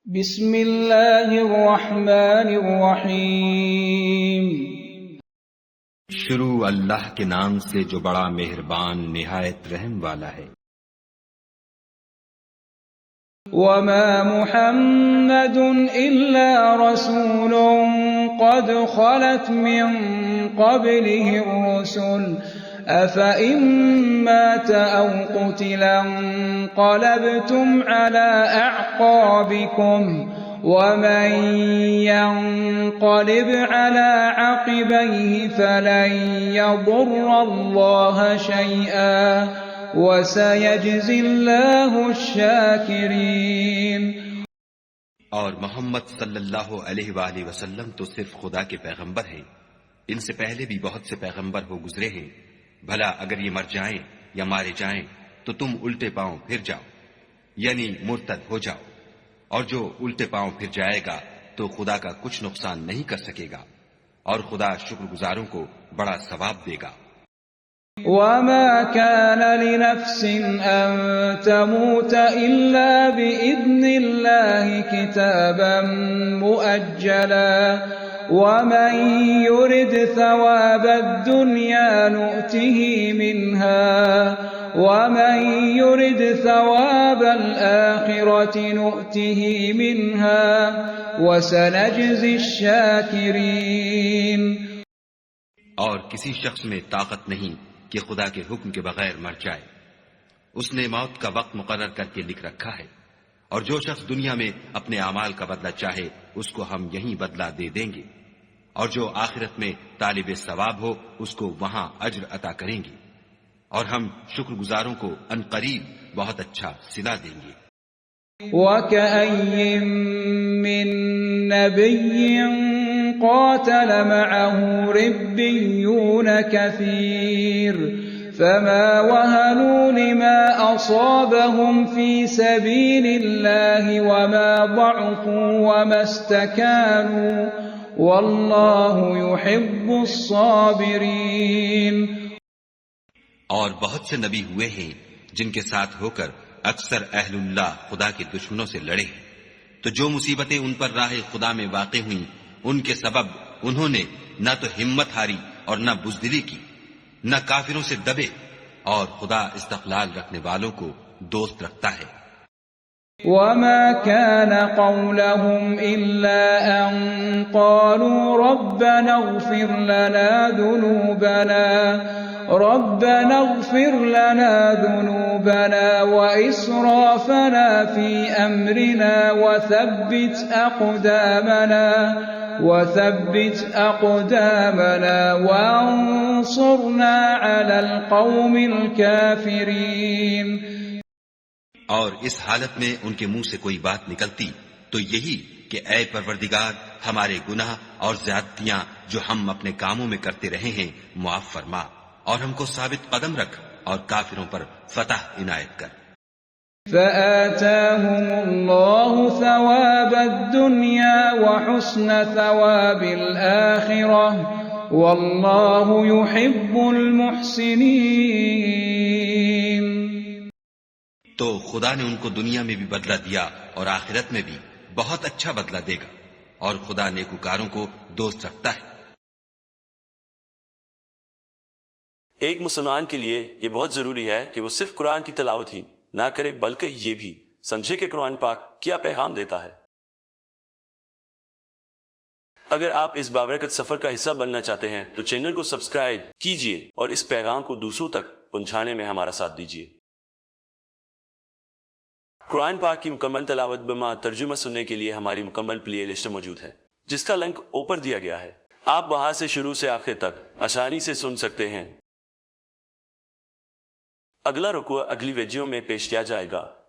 بسم اللہ الرحمن الرحیم۔ شروع اللہ کے نام سے جو بڑا مہربان نہایت رحم والا ہے۔ وما محمد الا رسول قد خلت من قبله الرسل افإن مات او قتل انقلبتم على اعقابكم ومن ينقلب على عقبيه فلن يضر الله شيئا وَسَيَجْزِي اللَّهُ الشَّاكِرِينَ۔ اور محمد صلی اللہ علیہ وآلہ وسلم تو صرف خدا کے پیغمبر ہیں، ان سے پہلے بھی بہت سے پیغمبر ہو گزرے ہیں۔ بھلا اگر یہ مر جائیں یا مارے جائیں تو تم الٹے پاؤں پھر جاؤ، یعنی مرتد ہو جاؤ، اور جو الٹے پاؤں پھر جائے گا تو خدا کا کچھ نقصان نہیں کر سکے گا، اور خدا شکر گزاروں کو بڑا ثواب دے گا۔ وما كان لنفس أن تموت إلا بإذن الله كتابا مؤجلا ومن يرد ثواب الدنيا نؤته منها ومن يرد ثواب الآخرة نؤته منها وسنجزي الشاكرين۔ اور کسی شخص میں طاقت نہیں کہ خدا کے حکم کے بغیر مر جائے، اس نے موت کا وقت مقرر کر کے لکھ رکھا ہے، اور جو شخص دنیا میں اپنے اعمال کا بدلہ چاہے اس کو ہم یہیں بدلہ دے دیں گے، اور جو آخرت میں طالب ثواب ہو اس کو وہاں اجر عطا کریں گے، اور ہم شکر گزاروں کو عنقریب بہت اچھا صلہ دیں گے۔ وَكَأَيٍّ مِّن نَّبِيٍّ قاتل معه ربيون كثير فما وهنوا لما أصابهم في سبيل الله وما ضعفوا وما استكانوا والله يحب الصابرين۔ اور بہت سے نبی ہوئے ہیں جن کے ساتھ ہو کر اکثر اہل اللہ خدا کے دشمنوں سے لڑے ہیں، تو جو مصیبتیں ان پر راہ خدا میں واقع ہوئیں ان کے سبب انہوں نے نہ تو ہمت ہاری اور نہ بزدلی کی، نہ کافروں سے دبے، اور خدا استقلال رکھنے والوں کو دوست رکھتا ہے۔ وما كان قولهم إلا أن قالوا ربنا اغفر لنا ذنوبنا وإسرافنا في أمرنا وثبت أقدامنا وانصرنا على القوم الكافرين۔ اور اس حالت میں ان کے منہ سے کوئی بات نکلتی تو یہی کہ اے پروردگار ہمارے گناہ اور زیادتیاں جو ہم اپنے کاموں میں کرتے رہے ہیں معاف فرما، اور ہم کو ثابت قدم رکھ اور کافروں پر فتح عنایت کر۔ فآتاهم الله ثواب الدنيا وحسن ثواب الآخرة والله يحب المحسنين۔ تو خدا نے ان کو دنیا میں بھی بدلہ دیا اور آخرت میں بھی بہت اچھا بدلہ دے گا، اور خدا نیکوکاروں کو دوست رکھتا ہے۔ ایک مسلمان کے لیے یہ بہت ضروری ہے کہ وہ صرف قرآن کی تلاوت ہی نہ کرے بلکہ یہ بھی سمجھے کہ قرآن پاک کیا پیغام دیتا ہے۔ اگر آپ اس بابرکت سفر کا حصہ بننا چاہتے ہیں تو چینل کو سبسکرائب کیجئے اور اس پیغام کو دوسروں تک پہنچانے میں ہمارا ساتھ دیجئے۔ قرآن پاک کی مکمل تلاوت بما ترجمہ سننے کے لیے ہماری مکمل پلے لسٹ موجود ہے، جس کا لنک اوپر دیا گیا ہے۔ آپ وہاں سے شروع سے آخر تک آسانی سے سن سکتے ہیں۔ اگلا رکوع اگلی ویڈیو میں پیش کیا جائے گا۔